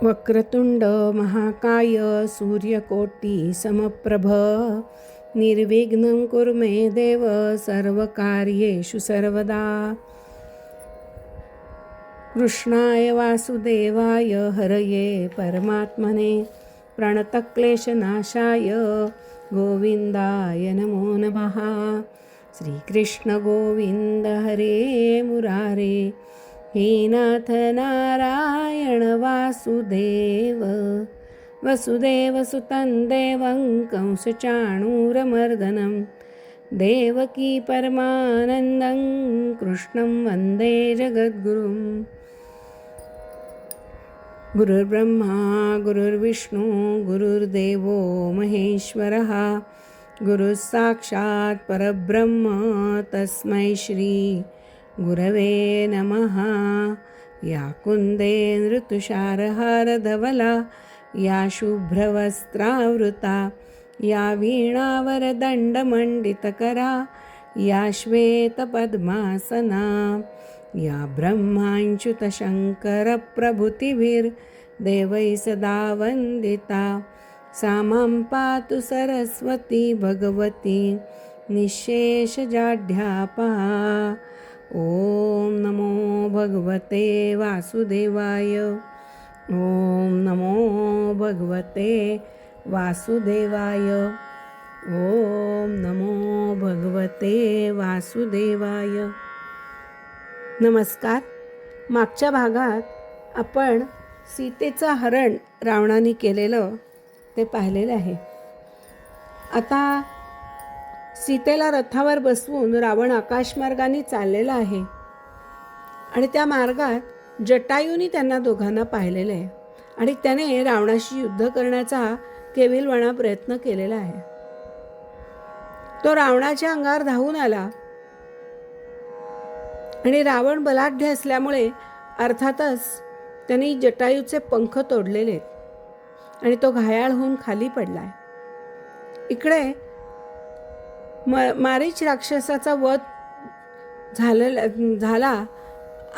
वक्रतुंड महाकाय सूर्यकोटी समप्रभ निर्विघ्नं कुरु मे देव सर्वकार्येषु सर्वदा। कृष्णाय वासुदेवाय हरये परमात्मने प्रणतक्लेशनाशाय गोविंदाय नमो नमः। श्रीकृष्ण गोविंद हरे मुरारे हे नाथ नारायण वासुदेव वसुदेवसुतं देवं कंसचाणूरमर्दनं देवकी परमानन्दं कृष्णं वन्दे जगद्गुरुं। गुरुर्ब्रह्मा गुरुर्विष्णू गुरुर्देवो महेश्वरः गुरुस्साक्षात् परब्रह्म तस्मै श्री गुरवे नमः। या कुन्दे नृतुषारहारधवला या शुभ्रवस्त्रावृता या वीणावरदण्डमण्डितकरा या श्वेतपद्मासना या ब्रह्माच्युतशङ्करप्रभृतिभिर्देवैः सदा वन्दिता सा मां पातु सरस्वती भगवती निःशेषजाढ्यापहा। ॐ नमो भगवते वासुदेवाय। ॐ नमो भगवते वासुदेवाय। ॐ नमो भगवते वासुदेवाय। नमस्कार. मागच्या भागात आपण सीतेचं हरण रावणाने केलेलं ते पाहिलेलं आहे. आता सीतेला रथावर बसवून रावण आकाशमार्गाने चाललेला आहे आणि त्या मार्गात जटायूनी त्यांना दोघांना पाहिलेलं आहे आणि त्याने रावणाशी युद्ध करण्याचा केविलवाणा प्रयत्न केलेला आहे. तो रावणाच्या अंगावर धावून आला आणि रावण बलाढ्य असल्यामुळे अर्थातच त्यांनी जटायूचे पंख तोडलेले आणि तो घायाळ होऊन खाली पडलाय. इकडे मारीच राक्षसाचा वध झाला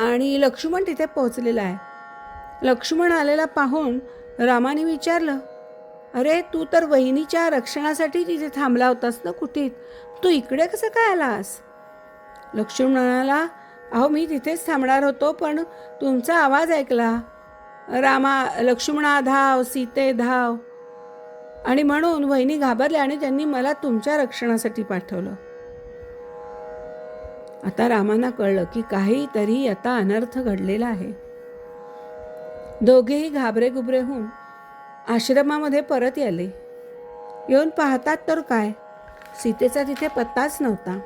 आणि लक्ष्मण तिथे पोहोचलेला आहे. लक्ष्मण आलेला पाहून रामाने विचारलं, अरे तू तर वहिनीच्या रक्षणासाठी तिथे थांबला होतास ना कुठे, तू इकडे कसं काय आलास? लक्ष्मण म्हणाला, अहो मी तिथेच थांबणार होतो पण तुमचा आवाज ऐकला. लक्ष्मणा धाव, सीते धाव, आणि म्हणून वहिनी घाबरल्या आणि त्यांनी मला तुमच्या रक्षणासाठी पाठवलं. आता रामांना कळलं की काहीतरी आता अनर्थ घडलेला आहे. दोघेही घाबरे गुबरे होऊन आश्रमामध्ये परत आले. येऊन पाहतात तर काय, सीतेचा तिथे पत्ताच नव्हता.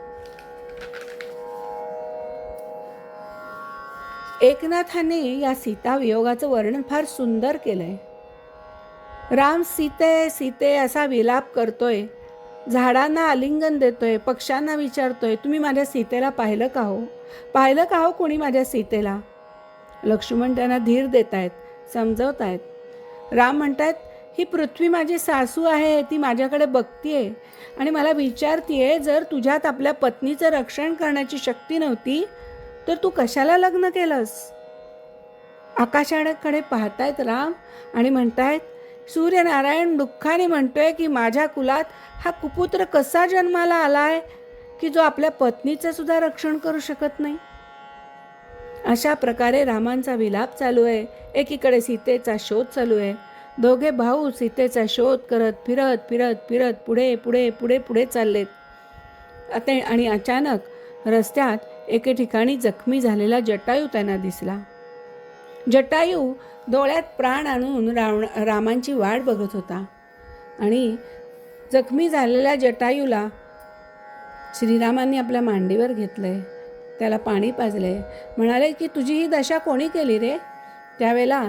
एकनाथाने या सीता वियोगाचं वर्णन फार सुंदर केलंय. राम सीते सीते असा विलाप करतोय, झाडांना आलिंगन देतोय, पक्ष्यांना विचारतोय, तुम्ही माझ्या सीतेला पाहिलं का हो, पाहिलं का हो कोणी माझ्या सीतेला? लक्ष्मण त्यांना धीर देत आहेत, समजवत आहेत. राम म्हणतात, ही पृथ्वी माझी सासू आहे, ती माझ्याकडे बघतीये आणि मला विचारतीये, जर तुझ्यात आपल्या पत्नीचं रक्षण करण्याची शक्ती नव्हती तर तू कशाला लग्न केलंस? आकाशाकडे पाहतायत राम आणि म्हणतायत, सूर्यनारायण दुःखाने म्हणतोय की माझ्या कुलात हा कुपुत्र कसा जन्माला आलाय की जो आपल्या पत्नीचं सुद्धा रक्षण करू शकत नाही. अशा प्रकारे रामांचा विलाप चालू आहे. एकीकडे सीतेचा शोध चालू आहे. दोघे भाऊ सीतेचा शोध करत फिरत फिरत फिरत पुढे पुढे पुढे पुढे चाललेत. आणि अचानक रस्त्यात एके ठिकाणी जखमी झालेला जटायू त्यांना दिसला. जटायू डोळ्यात प्राण आणून रामांची वाट बघत होता आणि जखमी झालेल्या जटायूला श्रीरामांनी आपल्या मांडीवर घेतलंय, त्याला पाणी पाजलंय. म्हणाले की तुझी ही दशा कोणी केली रे? त्यावेळेला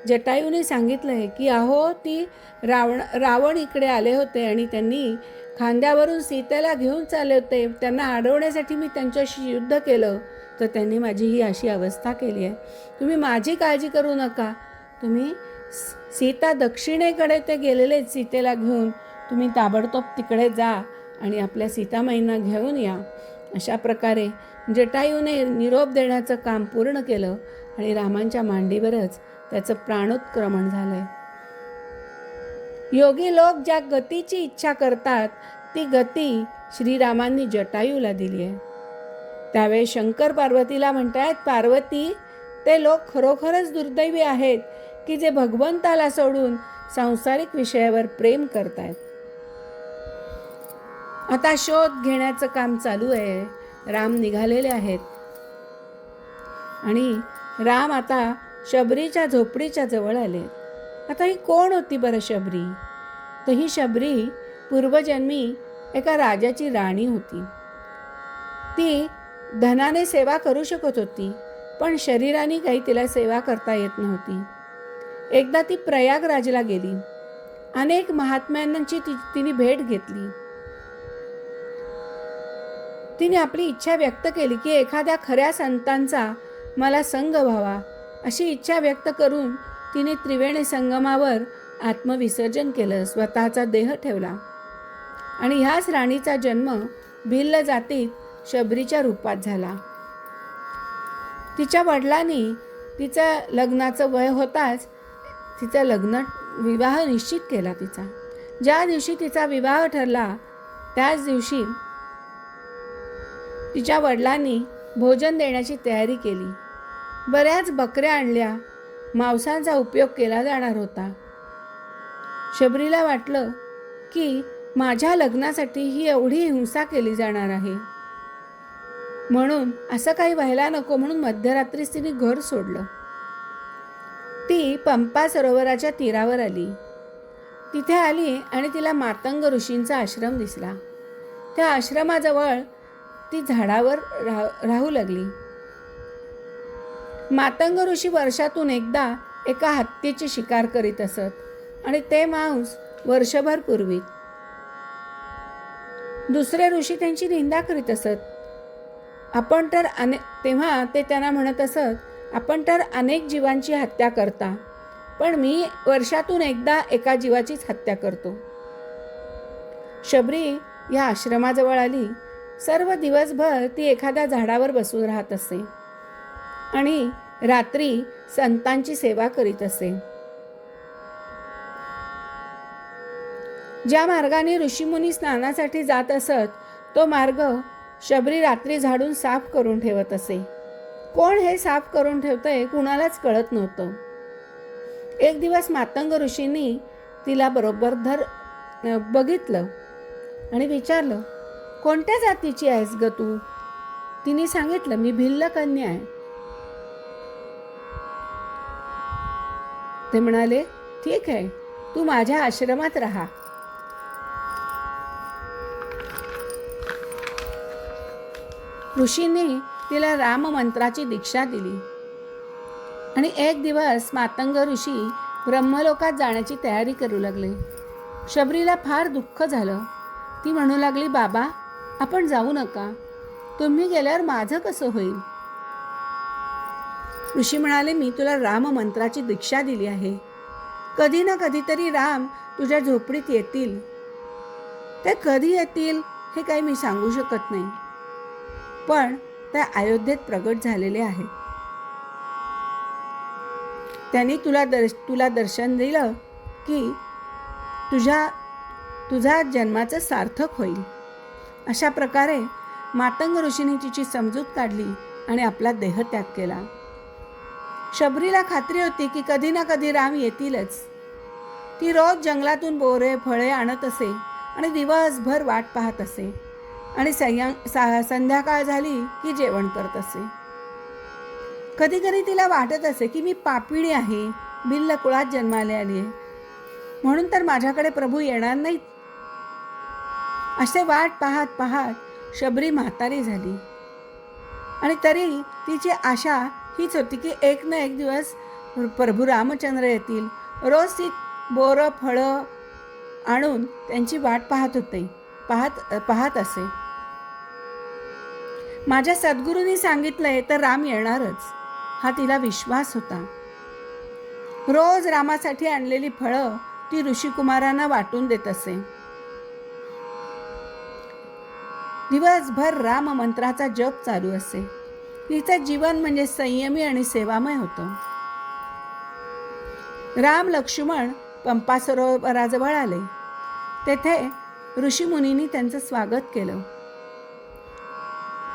जटायूने सांगितलंय की अहो ती रावण इकडे आले होते आणि त्यांनी खांद्यावरून सीतेला घेऊन चालले होते. त्यांना अडवण्यासाठी मी त्यांच्याशी युद्ध केलं तर त्यांनी माझी ही अशी अवस्था केली आहे. तुम्ही माझी काळजी करू नका, तुम्ही सीता दक्षिणेकडे ते गेलेले सीतेला घेऊन तुम्ही ताबडतोब तिकडे जा आणि आपल्या सीतामाईंना घेऊन या. अशा प्रकारे जटायूने निरोप देण्याचं काम पूर्ण केलं आणि रामांच्या मांडीवरच त्याचं प्राणोत्क्रमण झालंय. योगी लोक ज्या गतीची इच्छा करतात ती गती श्रीरामांनी जटायूला दिली आहे. त्यावेळी शंकर पार्वतीला म्हणतायत, पार्वती, ते लोक खरोखरच दुर्दैवी आहेत की जे भगवंताला सोडून सांसारिक विषयावर प्रेम करतायत. आता शोध घेण्याचं काम चालू आहे. राम निघालेले आहेत आणि राम आता शबरीच्या झोपडीच्या जवळ आले. आता ही कोण होती बरं शबरी? तर ही शबरी पूर्वजन्मी एका राजाची राणी होती. ती धनाने सेवा करू शकत होती, पण शरीराने काही तिला सेवा करता येत नव्हती. एकदा ती प्रयागराजला गेली. अनेक महात्म्यांची तिने भेट घेतली. तिने आपली इच्छा व्यक्त केली की एखाद्या खऱ्या संतांचा मला संग व्हावा. अशी इच्छा व्यक्त करून तिने त्रिवेणी संगमावर आत्मविसर्जन केलं, स्वतःचा देह ठेवला आणि ह्याच राणीचा जन्म भिल्ल जातीत शबरीच्या रूपात झाला. तिच्या वडिलांनी तिचं लग्नाचं वय होताच तिचा विवाह निश्चित केला. ज्या दिवशी तिचा विवाह ठरला त्याच दिवशी तिच्या वडिलांनी भोजन देण्याची तयारी केली. बऱ्याच बकऱ्या आणल्या. मांसाचा उपयोग केला जाणार होता. शबरीला वाटलं की माझ्या लग्नासाठी ही एवढी हिंसा केली जाणार आहे, म्हणून असं काही व्हायला नको म्हणून मध्यरात्रीच तिने घर सोडलं. ती पंपा सरोवराच्या तीरावर आली. तिथे आली आणि तिला मातंग ऋषींचा आश्रम दिसला. त्या आश्रमाजवळ ती झाडावर राहू लागली. मातंग ऋषी वर्षातून एकदा एका हत्तीची शिकार करीत असत आणि ते मांस वर्षभर पुरवीत. दुसरे ऋषी त्यांची निंदा करीत असत. तेव्हा ते त्यांना म्हणत असत, आपण तर अनेक जीवांची हत्या करता, पण मी वर्षातून एकदा एका जीवाचीच हत्या करतो. शबरी या आश्रमाजवळ आली. सर्व दिवसभर ती एखाद्या झाडावर बसून राहत असे आणि रात्री संतांची सेवा करीत असे. ज्या मार्गाने ऋषीमुनी स्नानासाठी जात असत तो मार्ग शबरी रात्री झाडून साफ करून ठेवत असे. कोण हे साफ करून ठेवतंय कुणालाच कळत नव्हतं. एक दिवस मातंग ऋषींनी तिला बरोबर बघितलं आणि विचारलं, कोणत्या जातीची आहेस ग तू? तिने सांगितलं, मी भिल्ल कन्या आहे. ते म्हणाले, ठीक आहे, तू माझ्या आश्रमात राहा. ऋषींनी तिला राम मंत्राची दीक्षा दिली आणि एक दिवस मातंग ऋषी ब्रह्मलोकात जाण्याची तयारी करू लागले. शबरीला फार दुःख झालं. ती म्हणू लागली, बाबा, आपण जाऊ नका. तुम्ही गेल्यावर माझं कसं होईल? ऋषी म्हणाले, मी तुला राम मंत्राची दीक्षा दिली आहे. कधी ना कधीतरी राम तुझ्या झोपडीत येतील. ते कधी येतील हे काही मी सांगू शकत नाही, पण ते अयोध्येत प्रगट झालेले आहेत. त्यांनी तुला दर्शन दिलं की तुझा जन्माचं सार्थक होईल. अशा प्रकारे मातंग ऋषींनी तिची समजूत काढली आणि आपला देहत्याग केला. शबरीला खात्री होती की कधी ना कधी राम येतीलच. ती रोज जंगलातून बोरे फळे आणत असे आणि दिवसभर वाट पाहत असे आणि संध्याकाळ झाली की जेवण करत असे. कधी कधी तिला वाटत असे की मी पापिणी आहे, भिल्ल कुळात जन्माला आली आहे, म्हणून तर माझ्याकडे प्रभू येणार नाहीत. असे वाट पाहत पाहत शबरी म्हातारी झाली आणि तरी तिची आशा हीच होती की एक ना एक दिवस प्रभू रामचंद्र येतील. रोज ती बोरं फळं आणून त्यांची वाट पाहत असे. माझ्या सद्गुरूंनी सांगितलंय तर राम येणारच, हा तिला विश्वास होता. रोज रामासाठी आणलेली फळं ती ऋषिकुमारांना वाटून देत असे. दिवसभर राम मंत्राचा जप चालू असे. तिचं जीवन म्हणजे संयमी आणि सेवामय होतं. राम लक्ष्मण पंपा सरोवराजवळ आले. तेथे ऋषीमुनींनी त्यांचं स्वागत केलं.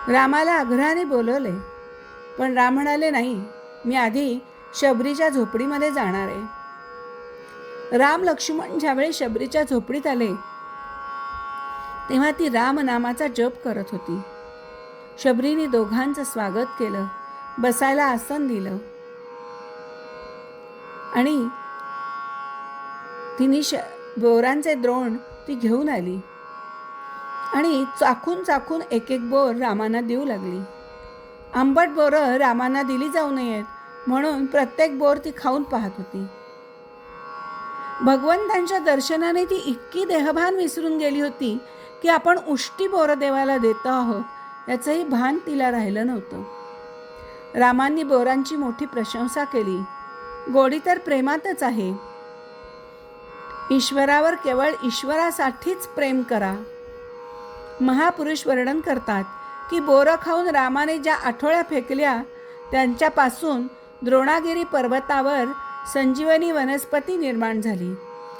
रामाला आग्रहाने बोलवले, पण राम म्हणाले, नाही, मी आधी शबरीच्या झोपडीमध्ये जाणार आहे. राम लक्ष्मण ज्यावेळी शबरीच्या झोपडीत आले तेव्हा ती राम नामाचा जप करत होती. शबरीने दोघांचं स्वागत केलं, बसायला आसन दिलं आणि तिने बोरांचे द्रोण ती घेऊन आली आणि चाखून चाखून एक एक बोर रामांना देऊ लागली. आंबट बोरं रामांना दिली जाऊ नयेत म्हणून प्रत्येक बोर ती खाऊन पाहत होती. भगवंतांच्या दर्शनाने ती इतकी देहभान विसरून गेली होती की आपण उष्टी बोरं देवाला देतो आहोत याचंही भान तिला राहिलं नव्हतं. रामांनी बोरांची मोठी प्रशंसा केली. गोडी तर प्रेमातच आहे. ईश्वरावर केवळ ईश्वरासाठीच प्रेम करा. महापुरुष वर्णन करतात की बोरं खाऊन रामाने ज्या आठोळ्या फेकल्या त्यांच्यापासून द्रोणागिरी पर्वतावर संजीवनी वनस्पती निर्माण झाली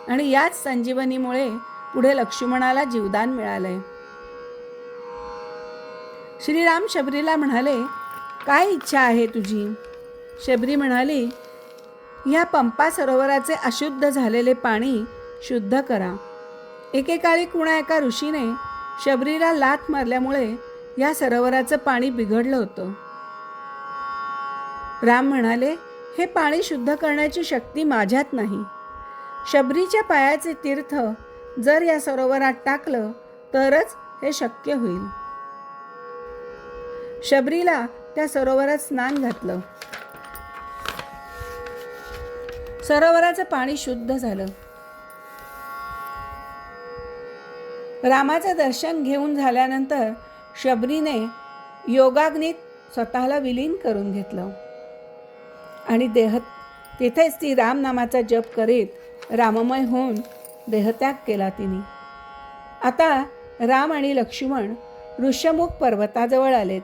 आणि याच संजीवनीमुळे पुढे लक्ष्मणाला जीवदान मिळाले. श्रीराम शबरीला म्हणाले, काय इच्छा आहे तुझी? शबरी म्हणाली, या पंपा सरोवराचे अशुद्ध झालेले पाणी शुद्ध करा. एकेकाळी कुणा एका ऋषीने शबरीला लाथ मारल्यामुळे या सरोवराचं पाणी बिघडलं होतं. राम म्हणाले, हे पाणी शुद्ध करण्याची शक्ती माझ्यात नाही. शबरीच्या पायाचे तीर्थ जर या सरोवरात टाकलं तरच हे शक्य होईल. शबरीला त्या सरोवरात स्नान घातलं. सरोवराचं पाणी शुद्ध झालं. रामाचं दर्शन घेऊन झाल्यानंतर शबरीने योगाग्नीत स्वतःला विलीन करून घेतलं आणि तिथेच ती राम नामाचा जप करीत राममय होऊन देहत्याग केला तिने. आता राम आणि लक्ष्मण ऋष्यमुख पर्वताजवळ आलेत.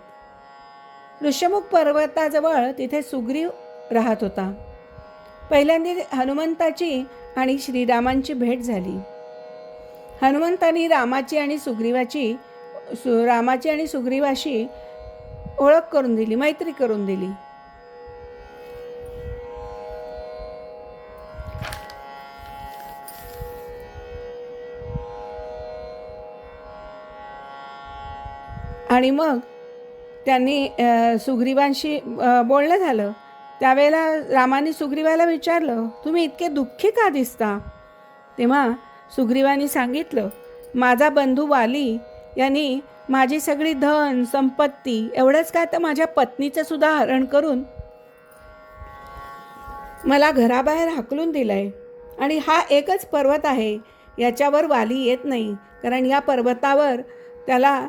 ऋष्यमुख पर्वताजवळ तिथे सुग्रीव राहत होता. पहिल्यांदा हनुमंताची आणि श्रीरामांची भेट झाली. हनुमंतांनी रामाची आणि सुग्रीवाशी ओळख करून दिली, मैत्री करून दिली. आणि मग त्यांनी सुग्रीवांशी बोलणं झालं. त्यावेळेला रामाने सुग्रीवाला विचारलं, तुम्ही इतके दुःखी का दिसता? तेव्हा सुग्रीवांनी सांगितलं, माझा बंधू वाली यांनी माझी सगळी धन संपत्ती एवढंच काय तर माझ्या पत्नीचं सुद्धा हरण करून मला घराबाहेर हाकलून दिलंय. आणि हा एकच पर्वत आहे, याच्यावर वाली येत नाही, कारण या पर्वतावर त्याला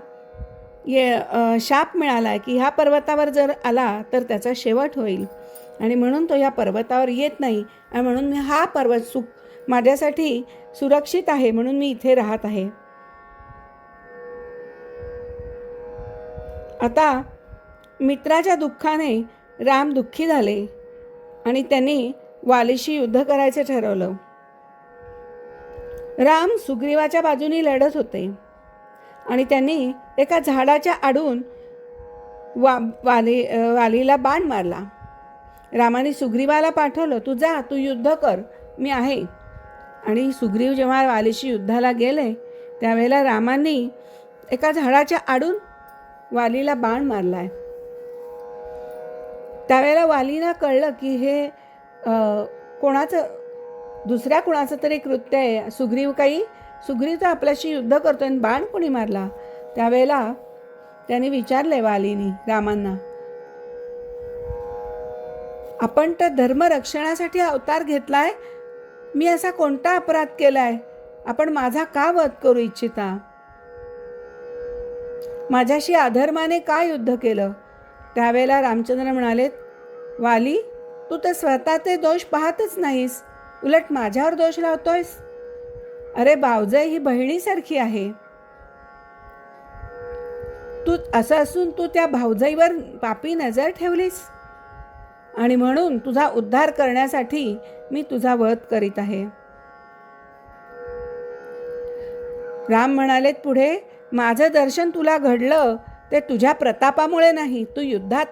शाप मिळाला आहे की ह्या पर्वतावर जर आला तर त्याचा शेवट होईल आणि म्हणून तो या पर्वतावर येत नाही. आणि म्हणून मी हा पर्वत माझ्यासाठी सुरक्षित आहे म्हणून मी इथे राहत आहे. आता मित्राच्या दुःखाने राम दुःखी झाले आणि त्यांनी वालीशी युद्ध करायचं ठरवलं. राम सुग्रीवाच्या बाजूने लढत होते आणि त्यांनी एका झाडाच्या आडून वालीला बाण मारला. रामाने सुग्रीवाला पाठवलं, तू जा, तू युद्ध कर, मी आहे. आणि सुग्रीव जेव्हा वालीशी युद्धाला गेले त्यावेळेला रामांनी एका झाडाच्या आडून वालीला बाण मारलाय. त्यावेळेला वालीला कळलं की हे दुसऱ्या कुणाचं तरी कृत्य आहे. सुग्रीव तर आपल्याशी युद्ध करतोय आणि बाण कोणी मारला? त्यावेळेला त्याने विचारले वालीनी रामांना, आपण तर धर्मरक्षणासाठी अवतार घेतलाय, मी असा कोणता अपराध केलाय? आपण माझा का वध करू इच्छिता? माझ्याशी अधर्माने का युद्ध केलं? त्यावेळेला रामचंद्र म्हणाले, वाली, तू तर स्वतःचे दोष पाहतच नाहीस, उलट माझ्यावर दोष लावतोयस. अरे बावजय ही बहिणीसारखी आहे. तू असं असून तू त्या भाऊजाईवर पापी नजर ठेवलीस आणि म्हणून तुझा उद्धार करण्यासाठी मी तुझा वध करीत आहे. राम म्हणालेत पुढे, माझं दर्शन तुला घडलं ते तुझ्या प्रतापामुळे नाही, तू युद्धात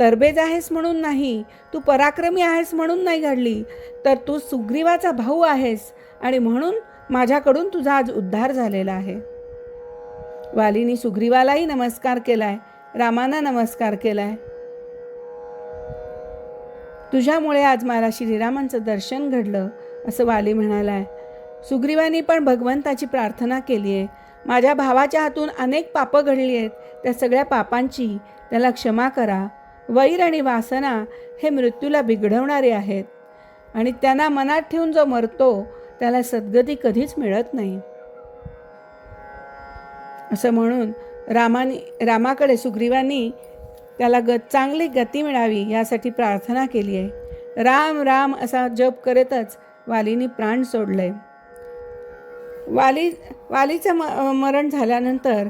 तरबेज आहेस म्हणून नाही, तू पराक्रमी आहेस म्हणून नाही घडली, तर तू सुग्रीवाचा भाऊ आहेस आणि म्हणून माझ्याकडून तुझा आज उद्धार झालेला आहे. वालीनी सुग्रीवालाही नमस्कार केलाय, रामांना नमस्कार केलाय. तुझ्यामुळे आज मला श्रीरामांचं दर्शन घडलं असं वाली म्हणालाय. सुग्रीवानी पण भगवंताची प्रार्थना केली आहे. माझ्या भावाच्या हातून अनेक पापं घडली आहेत, त्या सगळ्या पापांची त्याला क्षमा करा. वैर आणि वासना हे मृत्यूला बिघडवणारे आहेत आणि त्यांना मनात ठेवून जो मरतो त्याला सद्गती कधीच मिळत नाही. असं म्हणून रामाकडे सुग्रीवांनी त्याला चांगली गती मिळावी यासाठी प्रार्थना केली आहे. राम राम असा जप करतच वालीनी प्राण सोडले. वालीचं मरण झाल्यानंतर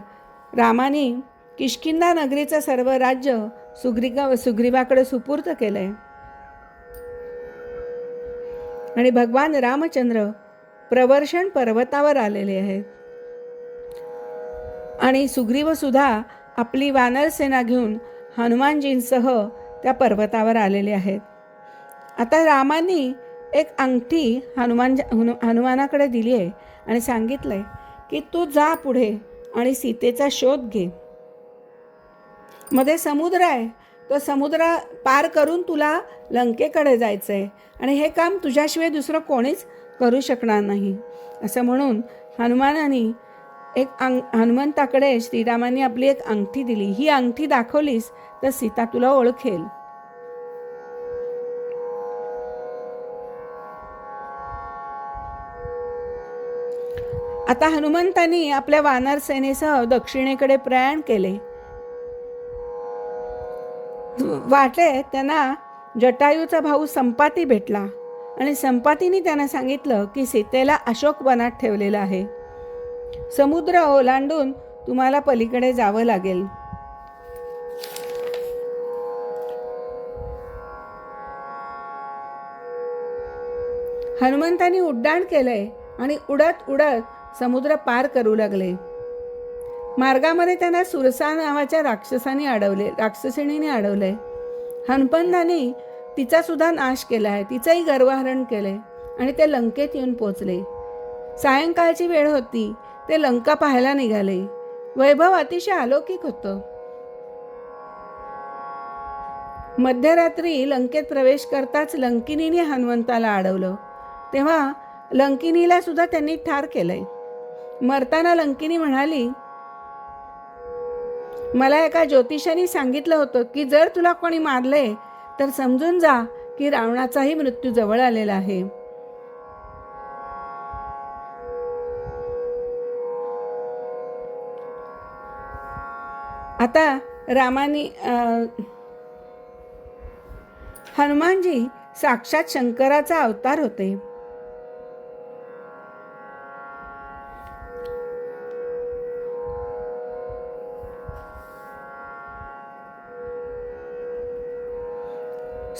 रामाने किष्किंधा नगरीचं सर्व राज्य सुग्रीवाकडे सुपूर्द केलंय आणि भगवान रामचंद्र प्रवर्षण पर्वतावर आलेले आहेत आणि सुग्रीव सुद्धा आपली वानर सेना घेऊन हनुमानजींसह त्या पर्वतावर आलेले आहेत. आता रामांनी एक अंगठी हनुमानाकडे दिली आहे आणि सांगितलंय की तू जा पुढे आणि सीतेचा शोध घे. मध्ये समुद्र आहे, तो समुद्र पार करून तुला लंकेकडे जायचं आहे आणि हे काम तुझ्याशिवाय दुसरं कोणीच करू शकणार नाही. असं म्हणून हनुमंताकडे श्रीरामांनी आपली एक अंगठी दिली. ही अंगठी दाखवलीस तर सीता तुला ओळखेल. आता हनुमंतांनी आपल्या वानर सेनेसह दक्षिणेकडे प्रयाण केले. वाटेत त्यांना जटायूचा भाऊ संपाती भेटला आणि संपातीने त्यांना सांगितलं की सीतेला अशोक वनात ठेवलेलं आहे. समुद्र ओलांडून तुम्हाला पलीकडे जावं लागेल. हनुमंतांनी उड्डाण केलंय आणि उडत उडत समुद्र पार करू लागले. मार्गामध्ये त्यांना सुरसा नावाच्या राक्षसिणीने अडवले. हनुमंतांनी तिचा सुद्धा नाश केला आहे, तिचंही गर्वहरण केले आणि ते लंकेत येऊन पोचले. सायंकाळची वेळ होती. ते लंका पाहायला निघाले. वैभव अतिशय अलौकिक होतं. मध्यरात्री लंकेत प्रवेश करताच लंकिनीने हनुमंताला अडवलं. तेव्हा लंकिनीला सुद्धा त्यांनी ठार केलंय. मरताना लंकिनी म्हणाली, मला एका ज्योतिषाने सांगितलं होतं की जर तुला कोणी मारले तर समजून जा की रावणाचाही मृत्यू जवळ आलेला आहे. आता हनुमानजी साक्षात शंकराचा अवतार होते.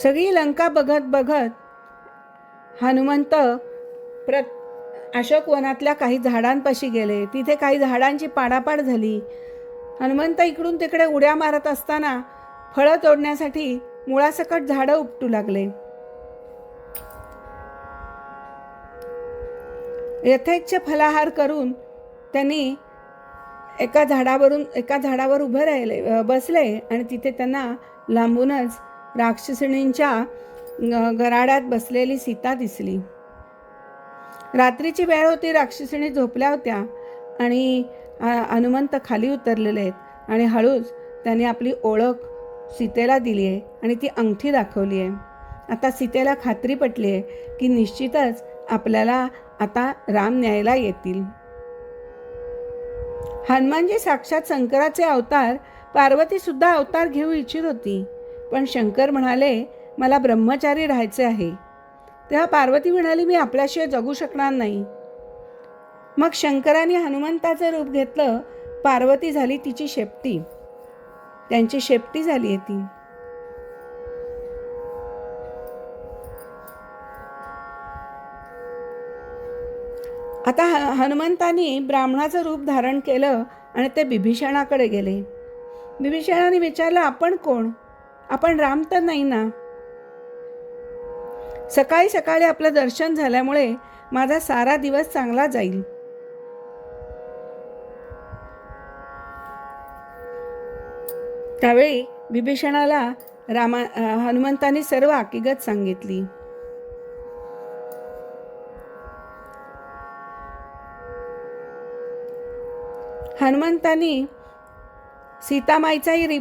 सगळी लंका बघत बघत हनुमंत अशोक वनातल्या काही झाडांपाशी गेले. तिथे काही झाडांची पाडापाड झाली. हनुमंत इकडून तिकडे उड्या मारत असताना फळं तोडण्यासाठी मुळासकट झाडं उपटू लागले. यथेच्छ फलाहार करून त्यांनी एका झाडावर बसले आणि तिथे त्यांना लांबूनच राक्षसिणींच्या गराड्यात बसलेली सीता दिसली. रात्रीची वेळ होती. राक्षसिणी झोपल्या होत्या आणि हनुमंत खाली उतरलेले आहेत आणि हळूच त्यांनी आपली ओळख सीतेला दिली आहे आणि ती अंगठी दाखवली आहे. आता सीतेला खात्री पटली आहे की निश्चितच आपल्याला आता राम न्यायला येतील. हनुमानजी साक्षात शंकराचे अवतार. पार्वती सुद्धा अवतार घेऊ इच्छित होती, पण शंकर म्हणाले मला ब्रह्मचारी राहायचे आहे. तेव्हा पार्वती म्हणाली मी आपल्याशिवाय जगू शकणार नाही. मग शंकराने हनुमंताचं रूप घेतलं. पार्वती झाली तिची शेपटी त्यांची शेपटी झाली आहे ती. आता हनुमंतांनी ब्राह्मणाचं रूप धारण केलं आणि ते बिभीषणाकडे गेले. बिभीषणाने विचारलं, आपण कोण? आपण राम तर नाही ना? सकाळी सकाळी आपलं दर्शन झाल्यामुळे माझा सारा दिवस चांगला जाईल. त्यावेळी बिभीषणाला हनुमंतांनी सर्व हकीकत सांगितली. हनुमंतांनी सीतामाईचाही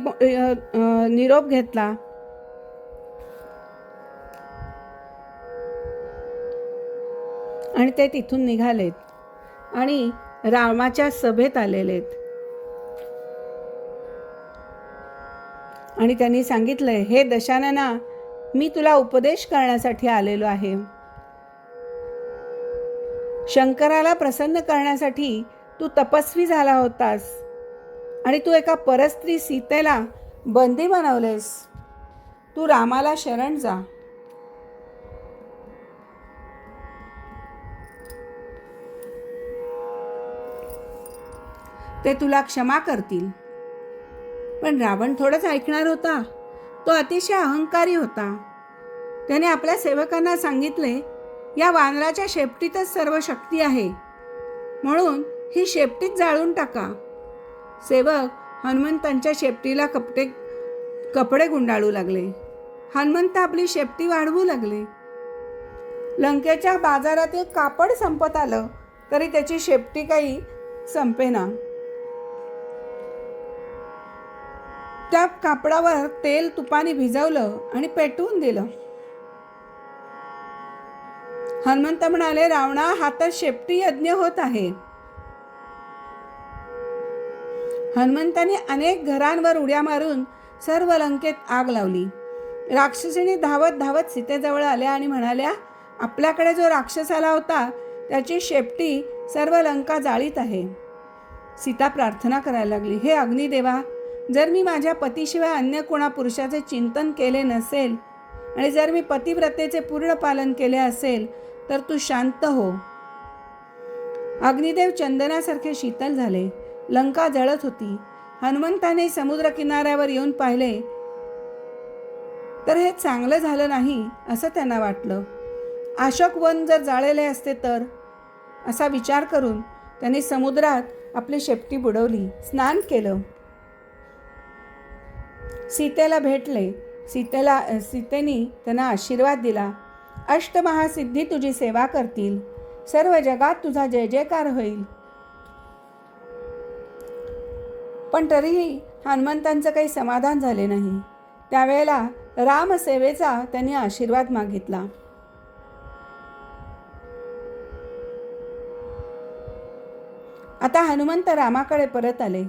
निरोप घेतला. आणि ते तिथून निघालेत आणि रामाच्या सभेत आलेलेत. आणि त्यांनी सांगितलंय, हे दशानना, मी तुला उपदेश करण्यासाठी आलेलो आहे. शंकराला प्रसन्न करण्यासाठी तू तपस्वी झाला होतास आणि तू एका परस्त्री सीतेला बंदी बनवलेस. तू रामाला शरण जा. ते तुला क्षमा करतील. पण रावण थोडंच ऐकणार होता. तो अतिशय अहंकारी होता. त्याने आपल्या सेवकांना सांगितले, या वानराच्या शेपटीतच सर्व शक्ती आहे, म्हणून ही शेपटीच जाळून टाका. सेवक हनुमंतांच्या शेपटीला कपडे गुंडाळू लागले. हनुमंत आपली शेपटी वाढवू लागले. लंकेच्या बाजारातील कापड संपत आलं तरी त्याची शेपटी काही संपेना. त्या कापडावर तेल तुपाने भिजवलं आणि पेटवून दिलं. हनुमंत म्हणाले, रावणा, हा तर शेपटी यज्ञ होत आहे. हनुमंतांनी अनेक घरांवर उड्या मारून सर्व लंकेत आग लावली. राक्षसीने धावत धावत सीतेजवळ आल्या आणि म्हणाल्या, आपल्याकडे जो राक्षस आला होता त्याची शेपटी सर्व लंका जाळीत आहे. सीता प्रार्थना करायला लागली, हे अग्निदेवा, जर मी माझ्या पतीशिवाय अन्य कोणा पुरुषाचे चिंतन केले नसेल आणि जर मी पतिव्रतेचे पूर्ण पालन केले असेल तर तू शांत हो. अग्निदेव चंदनासारखे शीतल झाले. लंका जळत होती. हनुमंताने समुद्र किनाऱ्यावर येऊन पाहिले तर हे चांगलं झालं नाही असं त्यांना वाटलं. अशोक वन जर जाळलेले असते तर, असा विचार करून त्यांनी समुद्रात आपली शेपटी बुडवली. स्नान केलं. सीतेला भेटले. सीतेने त्यांना आशीर्वाद दिला. अष्टमहासिद्धी तुझी सेवा करतील. सर्व जगात तुझा जय जयकार होईल. पण तरीही हनुमंतांचं काही समाधान झाले नाही. त्यावेळेला रामसेवेचा त्यांनी आशीर्वाद मागितला. आता हनुमंत रामाकडे परत आले.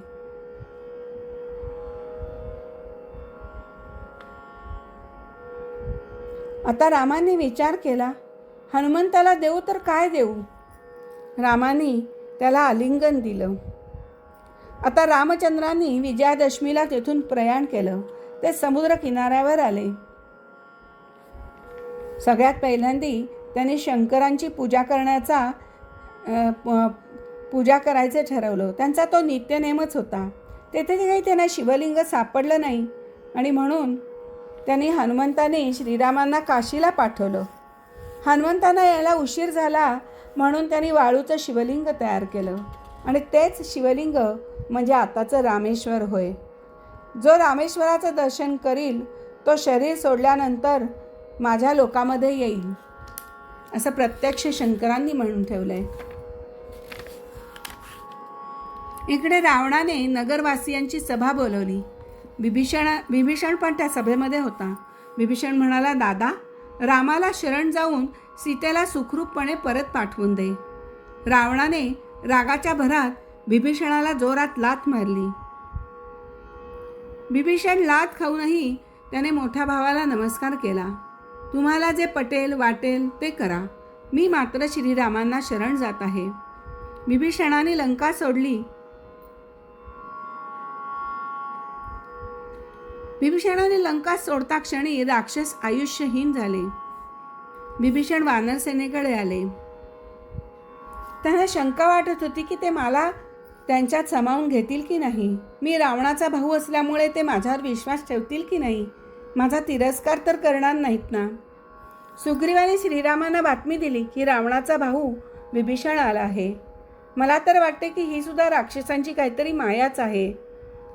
आता रामाने विचार केला, हनुमंताला देऊ तर काय देऊ. रामाने त्याला आलिंगन दिलं. आता रामचंद्रांनी विजयादशमीला तेथून प्रयाण केलं. ते समुद्र किनाऱ्यावर आले. सगळ्यात पहिल्यांदी त्यांनी शंकरांची पूजा करायचं ठरवलं. त्यांचा तो नित्यनेमच होता. तेथे काही त्यांना शिवलिंग सापडलं नाही आणि म्हणून त्यांनी हनुमंताने श्रीरामांना काशीला पाठवलं. हनुमंतांना यायला उशीर झाला म्हणून त्यांनी वाळूचं शिवलिंग तयार केलं आणि तेच शिवलिंग म्हणजे आताचं रामेश्वर होय. जो रामेश्वराचं दर्शन करील तो शरीर सोडल्यानंतर माझ्या लोकामध्ये येईल, असं प्रत्यक्ष शंकरांनी म्हणून ठेवलंय. इकडे रावणाने नगरवासियांची सभा बोलवली. विभीषण पण त्या सभेमध्ये होता. विभीषण म्हणाला, दादा, रामाला शरण जाऊन सीतेला सुखरूपपणे परत पाठवून दे. रावणाने रागाच्या भरात विभीषणाला जोरात लाथ मारली. विभीषण लाथ खाऊनही त्याने मोठ्या भावाला नमस्कार केला. तुम्हाला जे पटेल वाटेल ते करा, मी मात्र श्रीरामांना शरण जात आहे. विभीषणाने लंका सोडली बिभीषणाने लंका सोडता क्षणी राक्षस आयुष्यहीन झाले. बिभीषण वानरसेनेकडे आले. त्यांना शंका वाटत होती की ते मला त्यांच्यात सामावून घेतील की नाही. मी रावणाचा भाऊ असल्यामुळे ते माझ्यावर विश्वास ठेवतील की नाही. माझा तिरस्कार तर करणार नाहीत ना. सुग्रीवाने श्रीरामांना बातमी दिली की रावणाचा भाऊ बिभीषण आला आहे. मला तर वाटते की ही सुद्धा राक्षसांची काहीतरी मायाच आहे.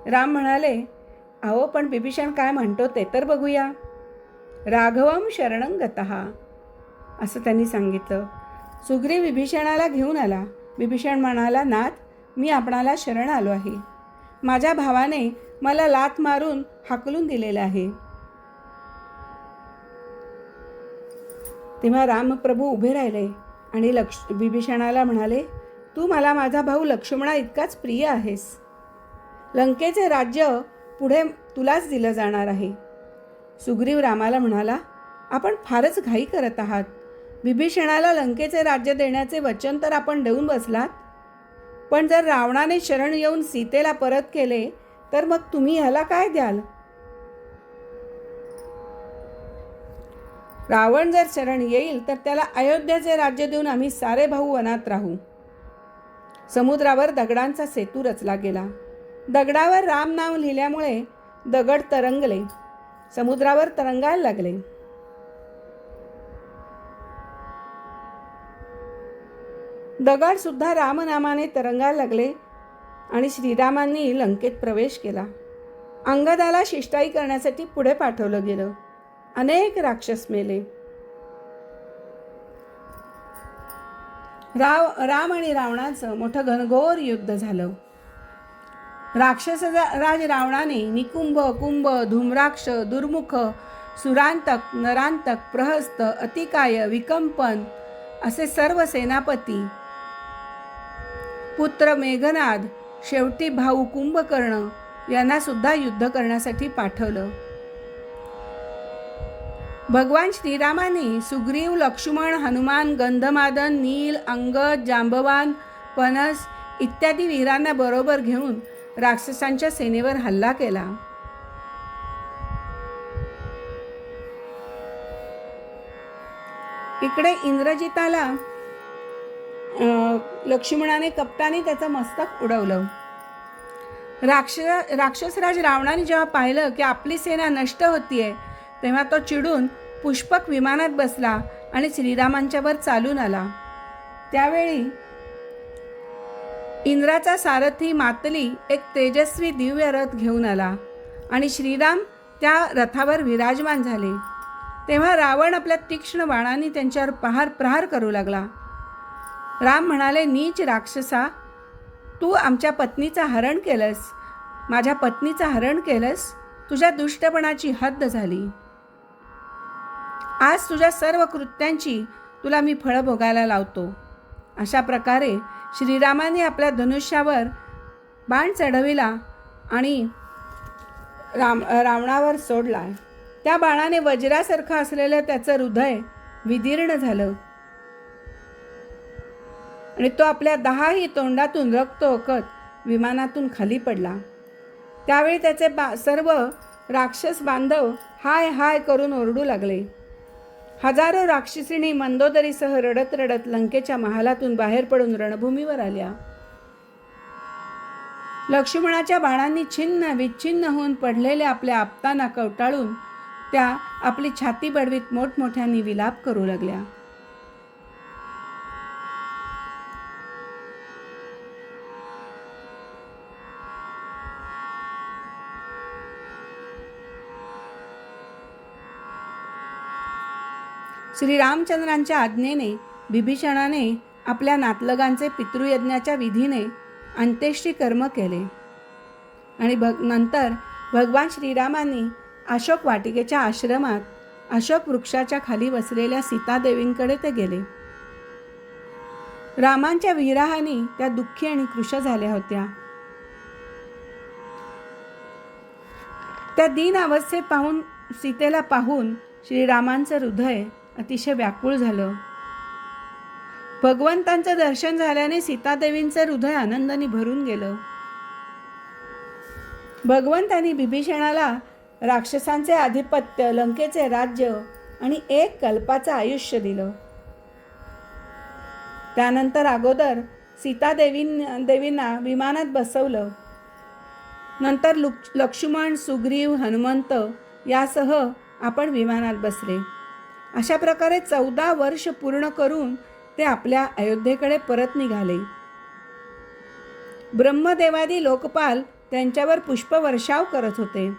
राम म्हणाले, अहो पण बिभीषण काय म्हणतो ते तर बघूया. राघवम शरणं गतः असं त्यांनी सांगितलं. सुग्रीव विभीषणाला घेऊन आला. बिभीषण म्हणाला, नाथ, मी आपणाला शरण आलो आहे. माझ्या भावाने मला लाथ मारून हाकलून दिलेलं आहे. तेव्हा रामप्रभू उभे राहिले आणि बिभीषणाला म्हणाले, तू मला माझा भाऊ लक्ष्मणा इतकाच प्रिय आहेस. लंकेचे राज्य पुढे तुलाच दिलं जाणार आहे. सुग्रीव रामाला म्हणाला, आपण फारच घाई करत आहात. बिभीषणाला लंकेचे राज्य देण्याचे वचन तर आपण देऊन बसलात, पण जर रावणाने शरण येऊन सीतेला परत केले तर मग तुम्ही ह्याला काय द्याल. रावण जर शरण येईल तर त्याला अयोध्येचे राज्य देऊन आम्ही सारे भाऊ वनात राहू. समुद्रावर दगडांचा सेतू रचला गेला. दगडावर राम नाव लिहिल्यामुळे दगड तरंगले, समुद्रावर तरंगायला लागले. दगड सुद्धा रामनामाने तरंगायला लागले आणि श्रीरामांनी लंकेत प्रवेश केला. अंगदाला शिष्टाई करण्यासाठी पुढे पाठवलं गेलं. अनेक राक्षस मेले. राम आणि रावणाचं मोठं घनघोर युद्ध झालं. राक्षसराज रावणाने निकुंभ, कुंभ, धूम्राक्ष, दुर्मुख, सुरांतक, नरांतक, प्रहस्त, अतिकाय, विकंपन असे सर्व सेनापती, पुत्र मेघनाद, शेवटी भाऊ कुंभकर्ण यांना सुद्धा युद्ध करण्यासाठी पाठवलं. भगवान श्रीरामाने सुग्रीव, लक्ष्मण, हनुमान, गंधमादन, नील, अंगद, जांबवान, पनस इत्यादी वीरांना बरोबर घेऊन राक्षसांच्या सेनेवर हल्ला केला. इकडे इंद्रजिताला लक्ष्मणाने कपटाने त्याचं मस्तक उडवलं. राक्षसराज रावणाने जेव्हा पाहिलं की आपली सेना नष्ट होतीये तेव्हा तो चिडून पुष्पक विमानात बसला आणि श्रीरामांच्यावर चालून आला. त्यावेळी इंद्राचा सारथी मातली एक तेजस्वी दिव्य रथ घेऊन आला आणि श्रीराम त्या रथावर विराजमान झाले. तेव्हा रावण आपल्या तीक्ष्ण बाणांनी त्यांच्यावर प्रहार करू लागला. राम म्हणाले, नीच राक्षसा, तू आमच्या पत्नीचं हरण केलंस, माझ्या पत्नीचं हरण केलंस. तुझ्या दुष्टपणाची हद्द झाली. आज तुझ्या सर्व कृत्यांची तुला मी फळं भोगायला लावतो. अशा प्रकारे श्रीरामाने आपल्या धनुष्यावर बाण चढविला आणि रावणावर सोडला. त्या बाणाने वज्रासारखं असलेलं त्याचं हृदय विदीर्ण झालं आणि तो आपल्या 10ही तोंडातून रक्त ओकत विमानातून खाली पडला. त्यावेळी त्याचे सर्व राक्षस बांधव हाय हाय करून ओरडू लागले. हजारो राक्षसिणी मंदोदरीसह रडत रडत लंकेच्या महालातून बाहेर पडून रणभूमीवर आल्या. लक्ष्मणाच्या बाणांनी छिन्न विच्छिन्न होऊन पडलेल्या आपल्या आप्तांना कवटाळून त्या आपली छाती बडवीत मोठमोठ्यांनी विलाप करू लागल्या. श्रीरामचंद्रांच्या आज्ञेने बिभीषणाने आपल्या नातलगांचे पितृयज्ञाच्या विधीने अंत्येष्टी कर्म केले आणि नंतर भगवान श्रीरामांनी अशोक वाटिकेच्या आश्रमात अशोक वृक्षाच्या खाली बसलेल्या सीतादेवींकडे ते गेले. रामांच्या विरहाने त्या दुःखी आणि कृश झाल्या होत्या. त्या दीन अवस्थेत सीतेला पाहून श्रीरामांचं हृदय अतिशय व्याकुळ झालं. भगवंतांचं दर्शन झाल्याने सीतादेवींचं हृदय आनंदाने भरून गेलं. भगवंतांनी बिभीषणाला राक्षसांचे आधिपत्य, लंकेचे राज्य आणि 1 कल्पाचं आयुष्य दिलं. त्यानंतर अगोदर सीतादेवींना विमानात बसवलं. नंतर लक्ष्मण, सुग्रीव, हनुमंत यासह आपण विमानात बसले. अशा प्रकारे 14 वर्ष पूर्ण करून ते आपल्या अयोध्येकडे परत निघाले. ब्रह्मदेवादी लोकपाल त्यांच्यावर पुष्पवर्षाव करत होते.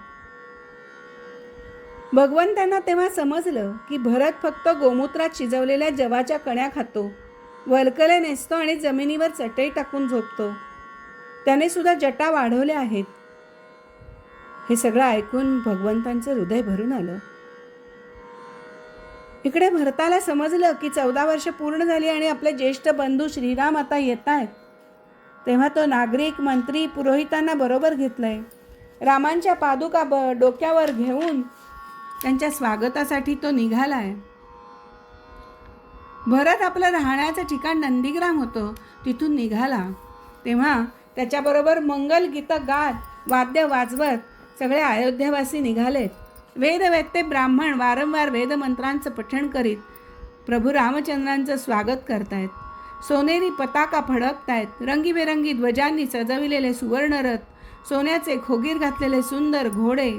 भगवंतांना तेव्हा समजलं की भरत फक्त गोमूत्रात शिजवलेल्या जवाच्या कण्या खातो, वल्कले नेसतो आणि जमिनीवर चटई टाकून झोपतो. त्याने सुद्धा जटा वाढवल्या आहेत. हे सगळं ऐकून भगवंतांचं हृदय भरून आलं. इकडे भरताला समजलं की 14 वर्ष पूर्ण झाली आणि आपले ज्येष्ठ बंधू श्रीराम आता येत आहेत. तेव्हा तो नागरिक, मंत्री, पुरोहितांना बरोबर घेतलंय. रामांच्या पादुका डोक्यावर घेऊन त्यांच्या स्वागतासाठी तो निघालाय. भरत आपलं राहण्याचं ठिकाण नंदीग्राम होतं, तिथून निघाला. तेव्हा त्याच्याबरोबर मंगल गीतं गात, वाद्य वाजवत सगळे अयोध्यावासी निघालेत. वेदवेत्ते ब्राह्मण वारंवार वेदमंत्रांचं पठण करीत प्रभू रामचंद्रांचं स्वागत करतायत. सोनेरी पताका फडकतायत. रंगीबेरंगी ध्वजांनी सजविलेले सुवर्णरथ, सोन्याचे खोगीर घातलेले सुंदर घोडे,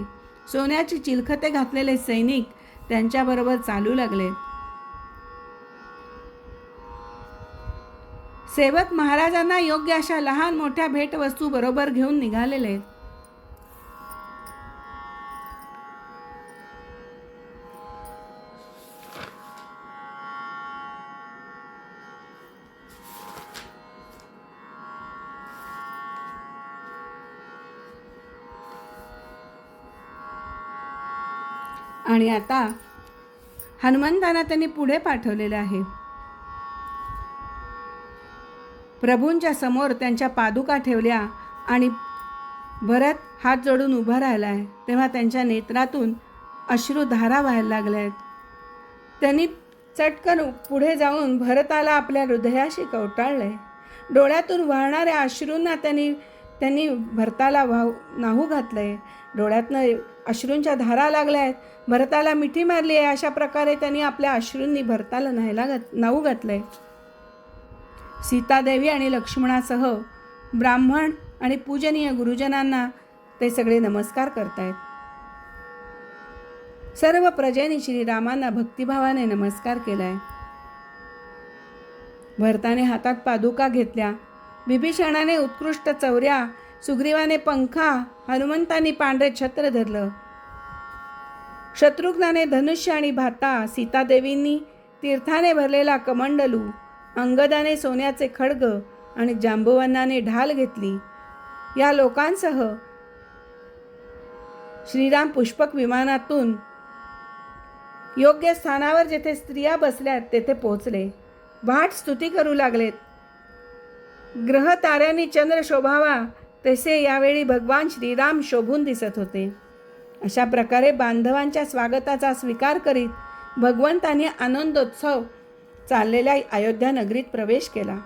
सोन्याची चिलखते घातलेले सैनिक त्यांच्याबरोबर चालू लागले. सेवक महाराजांना योग्य अशा लहान मोठ्या भेटवस्तू बरोबर घेऊन निघालेले. आणि आता हनुमंतांना त्यांनी पुढे पाठवलेले आहे. प्रभूंच्या समोर त्यांच्या पादुका ठेवल्या आणि भरत हात जोडून उभा राहिलाय. तेव्हा त्यांच्या नेत्रातून अश्रुधारा व्हायला लागल्या आहेत. त्यांनी चटकन पुढे जाऊन भरताला आपल्या हृदयाशी कवटाळलंय. डोळ्यातून वाहणाऱ्या अश्रूंना त्यांनी भरताला न्हाऊ घातलंय. डोळ्यातनं अश्रूंच्या धारा लागल्या आहेत. भरताला मिठी मारली आहे. अशा प्रकारे त्यांनी आपल्या अश्रूंनी भरताला न्हाऊ घातलंय. सीतादेवी आणि लक्ष्मणासह ब्राह्मण आणि पूजनीय गुरुजनांना ते सगळे नमस्कार करतायत. सर्व प्रजेनी श्रीरामांना भक्तिभावाने नमस्कार केलाय. भरताने हातात पादुका घेतल्या. बिभीषणाने उत्कृष्ट चौऱ्या, सुग्रीवाने पंखा, हनुमंतांनी पांढरे छत्र धरलं. शत्रुघ्नाने धनुष्य आणि भाता, सीतादेवींनी तीर्थाने भरलेला कमंडलू, अंगदाने सोन्याचे खड्ग आणि जांबुवनाने ढाल घेतली. या लोकांसह श्रीराम पुष्पक विमानातून योग्य स्थानावर जेथे स्त्रिया बसल्यात तेथे पोहोचले. भाट स्तुती करू लागलेत. ग्रह ताऱ्यांनी चंद्र शोभावा तसे यावेळी भगवान श्रीराम शोभून दिसत होते. अशा प्रकारे बांधवांच्या स्वागताचा स्वीकार करीत भगवंतांनी आनंदोत्सव चाललेल्या अयोध्या नगरीत प्रवेश केला.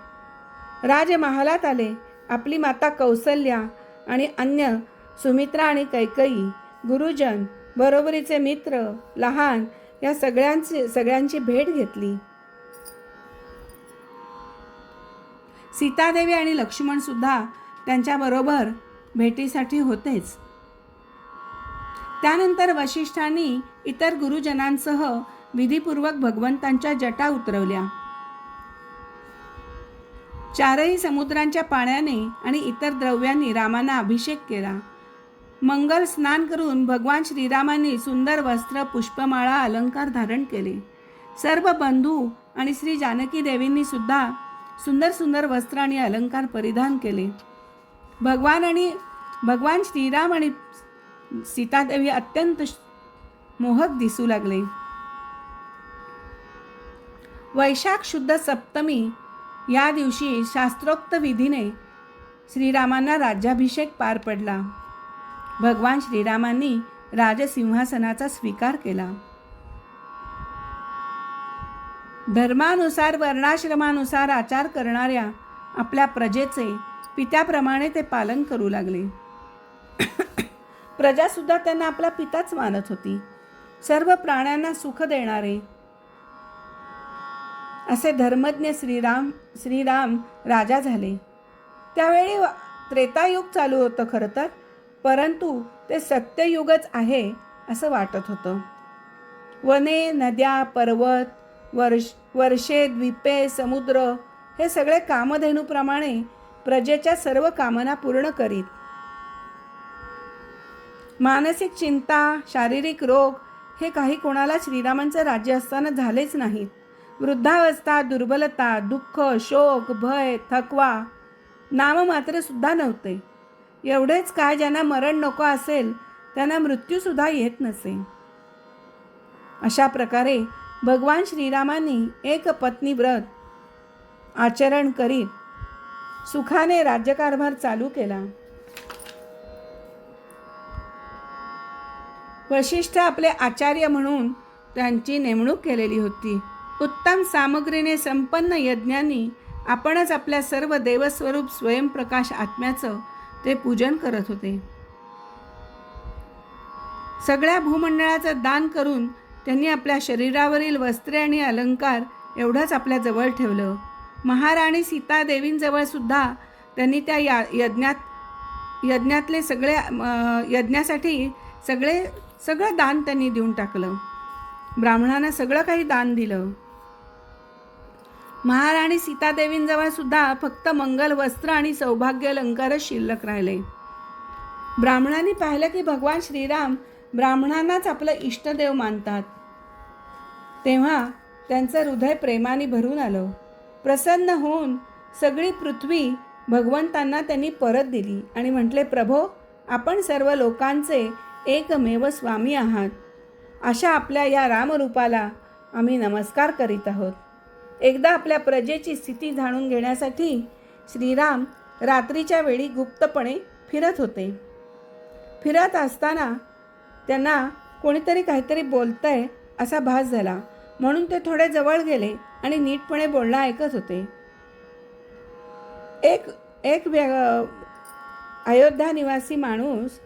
राजमहालात आले. आपली माता कौसल्या आणि अन्य सुमित्रा आणि कैकेयी, गुरुजन, बरोबरीचे मित्र, लहान या सगळ्यांची भेट घेतली. सीतादेवी आणि लक्ष्मण सुद्धा त्यांच्याबरोबर भेटीसाठी होतेच. त्यानंतर वशिष्ठांनी इतर गुरुजनांसह विधीपूर्वक भगवंतांच्या जटा उतरवल्या. चारही समुद्रांच्या पाण्याने आणि इतर द्रव्यांनी रामांना अभिषेक केला. मंगल स्नान करून भगवान श्रीरामांनी सुंदर वस्त्र, पुष्पमाळा, अलंकार धारण केले. सर्व बंधू आणि श्री जानकी देवींनी सुद्धा सुंदर सुंदर वस्त्र आणि अलंकार परिधान केले. भगवान श्रीराम आणि सीतादेवी अत्यंत मोहक दिसू लागले. वैशाख शुद्ध सप्तमी या दिवशी शास्त्रोक्त विधीने श्रीरामांना राज्याभिषेक पार पडला. भगवान श्रीरामांनी राजसिंहासनाचा स्वीकार केला. धर्मानुसार, वर्णाश्रमानुसार आचार करणाऱ्या आपल्या प्रजेचे पित्याप्रमाणे ते पालन करू लागले. प्रजासुद्धा त्यांना आपला पिताच मानत होती. सर्व प्राण्यांना सुख देणारे असे धर्मज्ञ श्रीराम राजा झाले. त्यावेळी त्रेतायुग चालू होतं खरं तर, परंतु ते सत्ययुगच आहे असं वाटत होतं. वने, नद्या, पर्वत, वर्षे, द्वीपे, समुद्र हे सगळे कामधेनूप्रमाणे प्रजेच्या सर्व कामना पूर्ण करीत. मानसिक चिंता, शारीरिक रोग हे काही कोणाला श्रीरामांचं राज्य असताना झालेच नाहीत. वृद्धावस्था, दुर्बलता, दुःख, शोक, भय, थकवा नाममात्र सुद्धा नव्हते. एवढेच काय, ज्यांना मरण नको असेल त्यांना मृत्यूसुद्धा येत नसे. अशा प्रकारे भगवान श्रीरामांनी एक पत्नी व्रत आचरण करीत सुखाने राज्यकारभार चालू केला. वशिष्ठ आपले आचार्य म्हणून त्यांची नेमणूक केलेली होती. उत्तम सामग्रीने संपन्न यज्ञांनी आपणच आपल्या सर्व देवस्वरूप स्वयंप्रकाश आत्म्याचं ते पूजन करत होते. सगळ्या भूमंडळाचं दान करून त्यांनी आपल्या शरीरावरील वस्त्रे आणि अलंकार एवढंच आपल्या जवळ ठेवलं. महाराणी सीता देवींजवळ सुद्धा त्यांनी त्या यज्ञातले यज्ञासाठी सगळं दान त्यांनी देऊन टाकलं. ब्राह्मणांना सगळं काही दान दिलं. महाराणी सीतादेवींजवळ सुद्धा फक्त मंगल वस्त्र आणि सौभाग्य अलंकारच शिल्लक राहिले. ब्राह्मणांनी पाहिलं की भगवान श्रीराम ब्राह्मणांनाच आपलं इष्टदेव मानतात. तेव्हा त्यांचं हृदय प्रेमाने भरून आलं. प्रसन्न होऊन सगळी पृथ्वी भगवंतांना त्यांनी परत दिली आणि म्हटले, प्रभो, आपण सर्व लोकांचे एकमेव स्वामी आहात. अशा आपल्या या रामरूपाला आम्ही नमस्कार करीत आहोत. एकदा आपल्या प्रजेची स्थिती जाणून घेण्यासाठी श्रीराम रात्रीच्या वेळी गुप्तपणे फिरत होते. फिरत असताना त्यांना कोणीतरी काहीतरी बोलतंय असा भास झाला, म्हणून ते थोडे जवळ गेले आणि नीटपणे बोलणं ऐकत होते. एक अयोध्या निवासी माणूस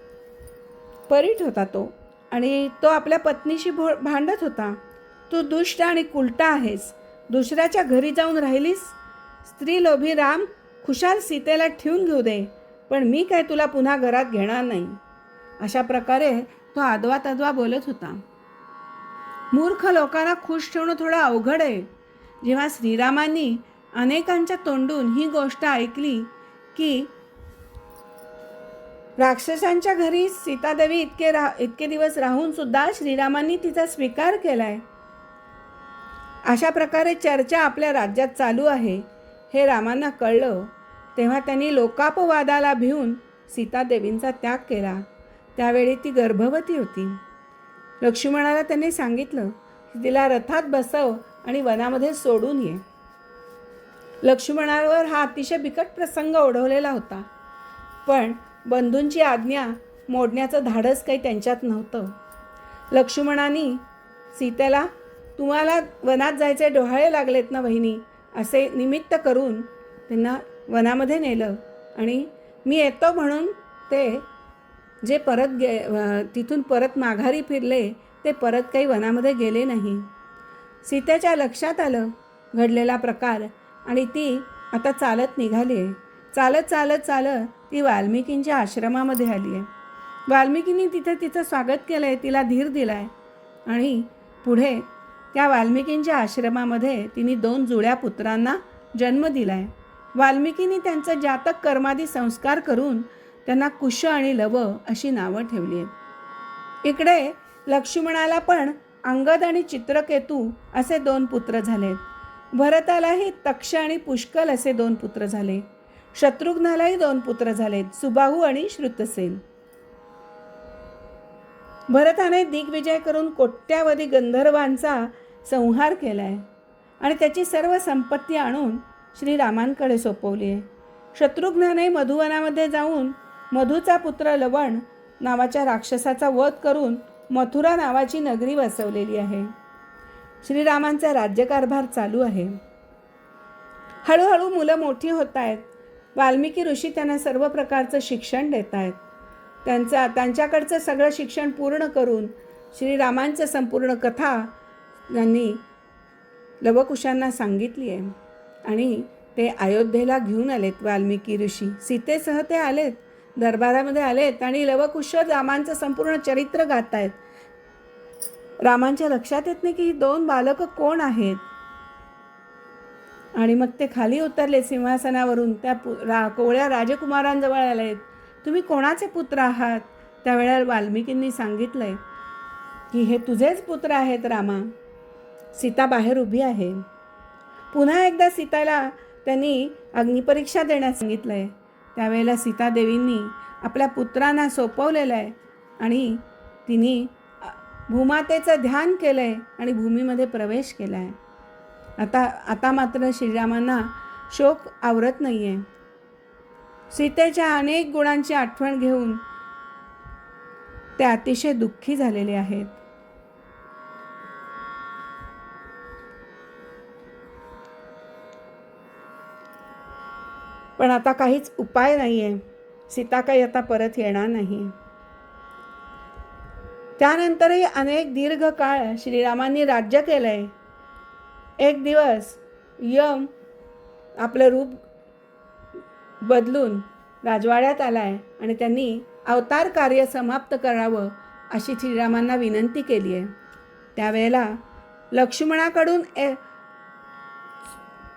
परीट होता तो, आणि तो आपल्या पत्नीशी भांडत होता. तू दुष्ट आणि कुलटा आहेस, दुसऱ्याच्या घरी जाऊन राहिलीस. स्त्री लोभी राम खुशाल सीतेला ठेवून घेऊ दे, पण मी काय तुला पुन्हा घरात घेणार नाही. अशा प्रकारे तो आदवा तद्वा बोलत होता. मूर्ख लोकांना खुश ठेवणं थोडं अवघड आहे. जेव्हा श्रीरामांनी अनेकांच्या तोंडून ही गोष्ट ऐकली की राक्षसांच्या घरी सीतादेवी इतके दिवस राहून सुद्धा श्रीरामांनी तिचा स्वीकार केलाय, अशा प्रकारे चर्चा आपल्या राज्यात चालू आहे हे रामांना कळलं. तेव्हा त्यांनी लोकापवादाला भिवून सीतादेवींचा त्याग केला. त्यावेळी ती गर्भवती होती. लक्ष्मणाला त्यांनी सांगितलं की तिला रथात बसव आणि वनामध्ये सोडून ये. लक्ष्मणावर हा अतिशय बिकट प्रसंग ओढवलेला होता, पण बंधूंची आज्ञा मोडण्याचं धाडस काही त्यांच्यात नव्हतं. लक्ष्मणाने सीतेला, तुम्हाला वनात जायचे डोहाळे लागलेत ना वहिनी, असे निमित्त करून त्यांना वनामध्ये नेलं. आणि मी येतो म्हणून ते जे तिथून परत माघारी फिरले ते परत काही वनामध्ये गेले नाही. सीतेच्या लक्षात आलं घडलेला प्रकार, आणि ती आता चालत निघाली आहे. चालत ती वाल्मिकींच्या आश्रमामध्ये आली आहे. वाल्मिकींनी तिथे तिचं स्वागत केलं आहे, तिला धीर दिला आहे. आणि पुढे त्या वाल्मिकींच्या आश्रमामध्ये तिने 2 जुळ्या पुत्रांना जन्म दिला आहे. वाल्मिकींनी त्यांचं जातक कर्मादी संस्कार करून त्यांना कुश आणि लव अशी नावं ठेवली आहेत. इकडे लक्ष्मणाला पण अंगद आणि चित्रकेतू असे 2 पुत्र झालेत. भरतालाही तक्ष आणि पुष्कल असे 2 पुत्र झाले. शत्रुघ्नालाही 2 पुत्र झालेत, सुबाहू आणि श्रुतसेन. भरताने दिग्विजय करून कोट्यावधी गंधर्वांचा संहार केलाय आणि त्याची सर्व संपत्ती आणून श्रीरामांकडे सोपवली आहे. शत्रुघ्नाने मधुवनामध्ये जाऊन मधूचा पुत्र लवण नावाच्या राक्षसाचा वध करून मथुरा नावाची नगरी वसवलेली आहे. श्रीरामांचा राज्यकारभार चालू आहे. हळूहळू मुलं मोठी होत आहेत. वाल्मिकी ऋषी त्यांना सर्व प्रकारचं शिक्षण देत आहेत. त्यांच्याकडचं सगळं शिक्षण पूर्ण करून श्रीरामांचं संपूर्ण कथा त्यांनी लवकुशांना सांगितली आहे. आणि ते अयोध्येला घेऊन आलेत वाल्मिकी ऋषी. सीतेसह ते आलेत, दरबारामध्ये आलेत आणि लवकुश रामांचं संपूर्ण चरित्र गात आहेत. रामांच्या लक्षात येत नाही की ही 2 बालकं कोण आहेत. आणि मग ते खाली उतरले सिंहासनावरून, त्या कोवळ्या राजकुमारांजवळ आलेत. तुम्ही कोणाचे पुत्र आहात? त्यावेळेला वाल्मिकींनी सांगितलंय की हे तुझेच पुत्र आहेत रामा. सीता बाहेर उभी आहे. पुन्हा एकदा सीताला त्यांनी अग्निपरीक्षा देण्यास सांगितलंय. त्यावेळेला सीतादेवींनी आपल्या पुत्रांना सोपवलेलं आहे आणि तिने भूमातेचं ध्यान केलं आहे आणि भूमीमध्ये प्रवेश केला आहे. आता मात्र श्रीरामांना शोक आवरत नाही आहे. सीतेच्या अनेक गुणांची आठवण घेऊन ते अतिशय दुःखी झालेले आहेत. पण आता काहीच उपाय नाही आहे. सीता काही आता परत येणार नाही. त्यानंतरही अनेक दीर्घ काळ श्रीरामांनी राज्य केलं आहे. एक दिवस यम आपलं रूप बदलून राजवाड्यात आला आहे आणि त्यांनी अवतार कार्य समाप्त करावं अशी श्रीरामांना विनंती केली आहे. त्यावेळेला लक्ष्मणाकडून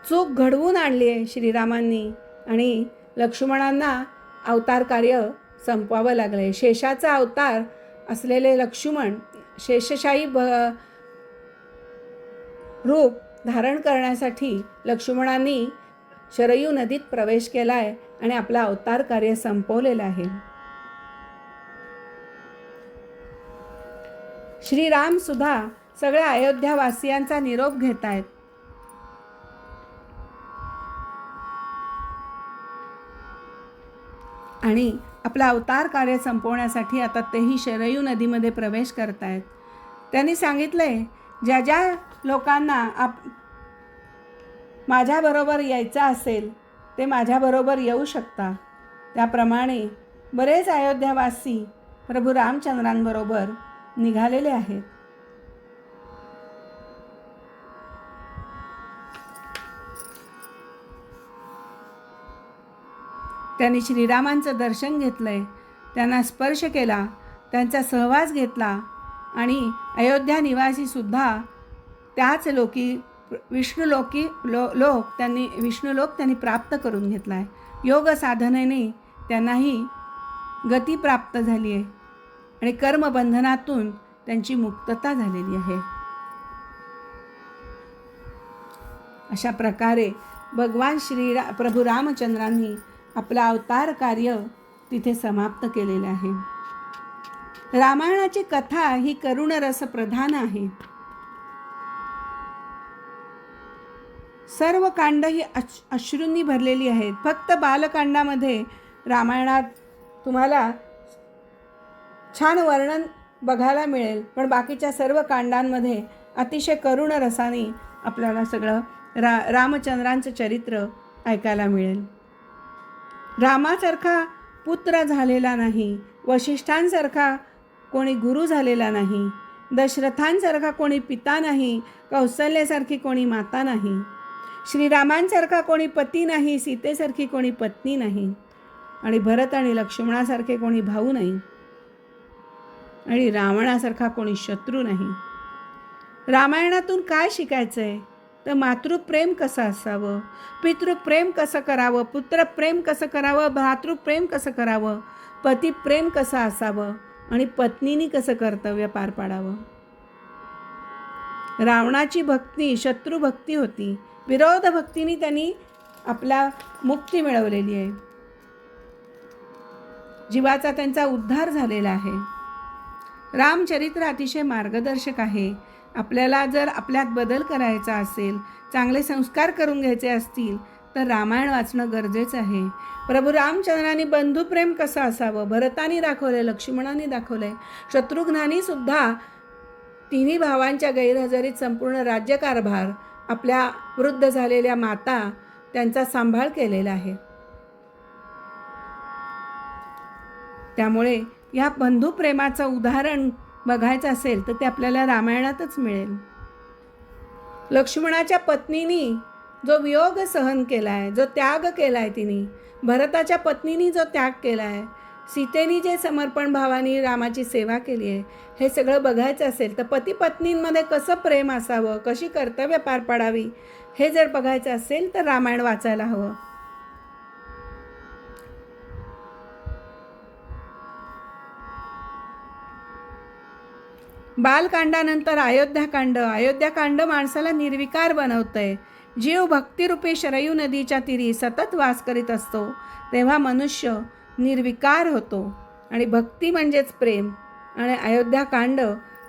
चूक घडवून आणली आहे श्रीरामांनी आणि लक्ष्मणांना अवतार कार्य संपवावं लागलं आहे. शेषाचा अवतार असलेले लक्ष्मण शेषशाही रूप धारण करण्यासाठी लक्ष्मणांनी शरयू नदीत प्रवेश केला आहे आणि आपला अवतार कार्य संपवलेलं आहे. श्रीराम सुद्धा सगळ्या अयोध्यावासियांचा निरोप घेत आहेत. आणि आपला अवतार कार्य संपवण्यासाठी आता तेही शरयू नदीमध्ये प्रवेश करत आहेत. त्यांनी सांगितलंय ज्या ज्या लोकांना माझ्याबरोबर यायचं असेल ते माझ्याबरोबर येऊ शकता. त्याप्रमाणे बरेच अयोध्यावासी प्रभू रामचंद्रांबरोबर निघालेले आहेत. त्यांनी श्रीरामांचं दर्शन घेतलंय, त्यांना स्पर्श केला, त्यांचा सहवास घेतला आणि अयोध्या निवासीसुद्धा त्याच विष्णुलोक त्यांनी प्राप्त करून घेतला आहे. योग साधनेने त्यांनाही गती प्राप्त झाली आहे आणि कर्मबंधनातून त्यांची मुक्तता झालेली आहे. अशा प्रकारे भगवान प्रभू रामचंद्रांनी आपला अवतार कार्य तिथे समाप्त केलेलं आहे. रामायणाची कथा ही करुण रस प्रधान आहे. सर्व कांड ही अश्रूंनी भरलेली आहेत. फक्त बालकांडामध्ये रामायणात तुम्हाला छान वर्णन बघायला मिळेल, पण बाकीच्या सर्व कांडांमध्ये अतिशय करुण रसाने आपल्याला सगळं रामचंद्रांचं चरित्र ऐकायला मिळेल. रामासारखा पुत्र झालेला नाही, वशिष्ठांसारखा कोणी गुरु झालेला नाही, दशरथांसारखा कोणी पिता नाही, कौसल्यासारखी कोणी माता नाही, श्रीरामांसारखा कोणी पती नाही, सीतेसारखी कोणी पत्नी नाही आणि भरत आणि लक्ष्मणासारखे कोणी भाऊ नाही आणि रावणासारखा कोणी शत्रू नाही. रामायणातून काय शिकायचं आहे तर मातृप्रेम कसं असावं, पितृप्रेम कसं करावं, पुत्रप्रेम कसं करावं, भ्रातृप्रेम कसं करावं, पतिप्रेम कसं असावं आणि पत्नीनी कसं कर्तव्य पार पाडावं. रावणाची भक्ती शत्रुभक्ती होती, विरोध भक्तीने त्यांनी आपला मुक्ती मिळवलेली आहे. जीवाचा त्यांचा उद्धार झालेला आहे. रामचरित्र अतिशय मार्गदर्शक आहे. आपल्याला जर आपल्यात बदल करायचा असेल, चांगले संस्कार करून घ्यायचे असतील तर रामायण वाचणं गरजेचं आहे. प्रभू रामचंद्रांनी बंधुप्रेम कसं असावं भरतानी दाखवलं, लक्ष्मणाने दाखवलं, शत्रुघ्नानी सुद्धा तिन्ही भावांच्या गैरहजेरीत संपूर्ण राज्यकारभार, आपल्या वृद्ध झालेल्या माता त्यांचा सांभाळ केलेला आहे. त्यामुळे या बंधुप्रेमाचं उदाहरण बघायचं असेल तर ते आपल्याला रामायणातच मिळेल. लक्ष्मणाच्या पत्नीनी जो वियोग सहन केला आहे, जो त्याग केला आहे तिने, भरताच्या पत्नीनी जो त्याग केला आहे, सीतेनी जे समर्पण भावाने रामाची सेवा केली आहे, हे सगळं बघायचं असेल तर पती पत्नींमध्ये कसं प्रेम असावं, कशी कर्तव्य पार पाडावी, हे जर बघायचं असेल तर रामायण वाचायला हवं. बालकांडानंतर अयोध्याकांड. अयोध्याकांड माणसाला निर्विकार बनवतंय. जीव भक्तिरूपी शरयू नदीच्या तीरी सतत वास करीत असतो तेव्हा मनुष्य निर्विकार होतो आणि भक्ती म्हणजेच प्रेम, आणि अयोध्याकांड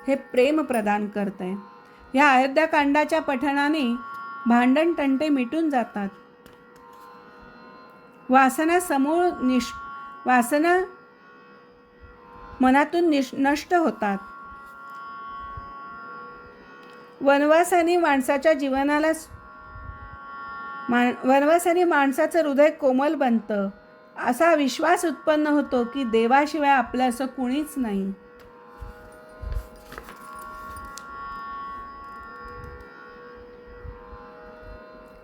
हे प्रेम प्रदान करत आहे. ह्या अयोध्याकांडाच्या पठणाने भांडण तंटे मिटून जातात. वासना मनातून नष्ट होतात. वनवासाने माणसाचं हृदय कोमल बनतं. असा विश्वास उत्पन्न होतो की देवाशिवाय आपलं असं कुणीच नाही.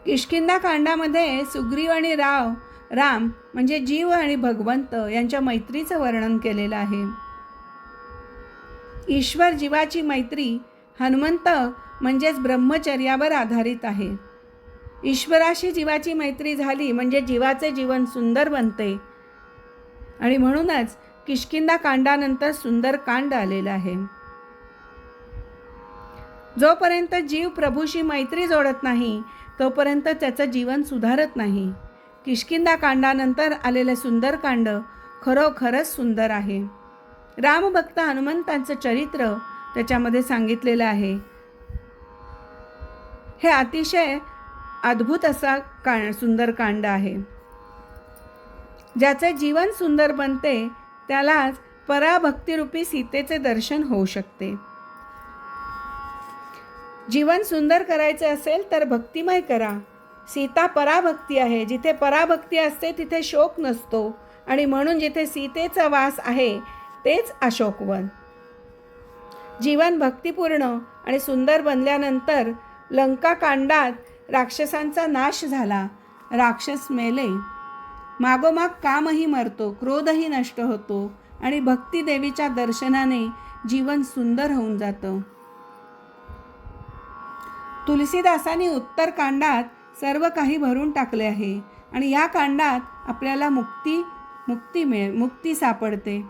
किष्किंधा कांडामध्ये सुग्रीव आणि राम म्हणजे जीव आणि भगवंत यांच्या मैत्रीचं वर्णन केलेलं आहे. ईश्वर जीवाची मैत्री हनुमंत म्हणजेच ब्रह्मचर्यावर आधारित आहे. ईश्वराशी जीवाची मैत्री झाली म्हणजे जीवाचे जीवन सुंदर बनते, आणि म्हणूनच किष्किंधा कांडानंतर सुंदर कांड आलेलं आहे. जोपर्यंत जीव प्रभूशी मैत्री जोडत नाही तोपर्यंत त्याचं जीवन सुधारत नाही. किष्किंधा कांडानंतर आलेले सुंदरकांड खरोखरच सुंदर आहे. रामभक्त हनुमंतांचं चरित्र त्याच्यामध्ये सांगितलेलं आहे. हे अतिशय अद्भुत असा सुंदरकांड आहे. ज्याचे जीवन सुंदर बनते त्यालाच पराभक्तिरूपी सीतेचे दर्शन होऊ शकते. जीवन सुंदर करायचे असेल तर भक्तिमय करा. सीता पराभक्ती आहे. जिथे पराभक्ती असते तिथे शोक नसतो, आणि म्हणून जिथे सीतेचा वास आहे तेच अशोकवन. जीवन भक्तिपूर्ण आणि सुंदर बनल्यानंतर लंका कांडात राक्षसांचा नाश झाला. राक्षस मेले. मागोमाग कामही मरतो, क्रोधही नष्ट होतो, आणि भक्ती देवीच्या दर्शनाने जीवन सुंदर होऊन जातं. तुलसीदासांनी उत्तर कांडात सर्व काही भरून टाकले आहे, आणि या कांडात आपल्याला मुक्ती सापडते.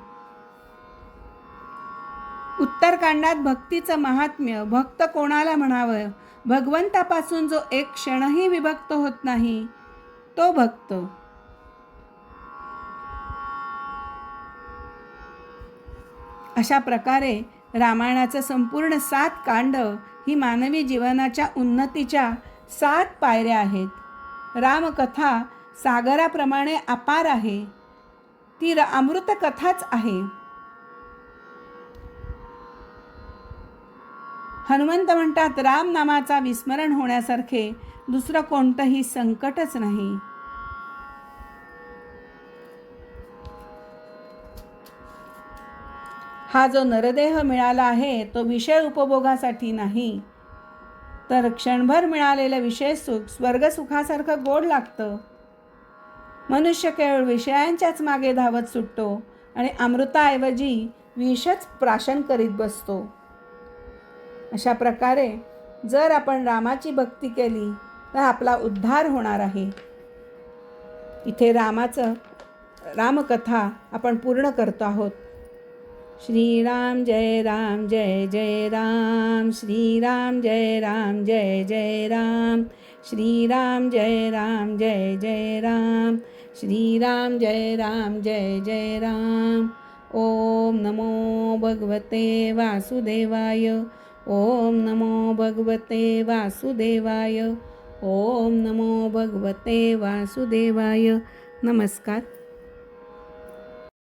उत्तरकांडात भक्तीचं महात्म्य, भक्त कोणाला म्हणावं, भगवंतापासून जो एक क्षणही विभक्त होत नाही तो भक्त. अशा प्रकारे रामायणाचं संपूर्ण 7 कांड ही मानवी जीवनाच्या उन्नतीच्या 7 पायऱ्या आहेत. रामकथा सागराप्रमाणे अपार आहे. ती अमृतकथाच आहे. हनुमंत म्हणतात, राम नामाचा विस्मरण होण्यासारखे दुसरं कोणतंही संकटच नाही. हा जो नरदेह मिळाला आहे तो विषय उपभोगासाठी नाही, तर क्षणभर मिळालेलं विषय सुख स्वर्गसुखासारखं गोड लागतं. मनुष्य केवळ विषयांच्याच मागे धावत सुटतो आणि अमृताऐवजी विषच प्राशन करीत बसतो. अशा प्रकारे जर आपण रामाची भक्ती केली तर आपला उद्धार होणार आहे. इथे रामकथा आपण पूर्ण करतो आहोत. श्रीराम जय राम जय जय राम, श्रीराम जय राम जय जय राम, श्रीराम जय राम जय जय राम, श्रीराम जय राम जय जय राम. ओम नमो भगवते वासुदेवाय, ओम नमो भगवते वासुदेवाय, ओम नमो भगवते वासुदेवाय. नमस्कार.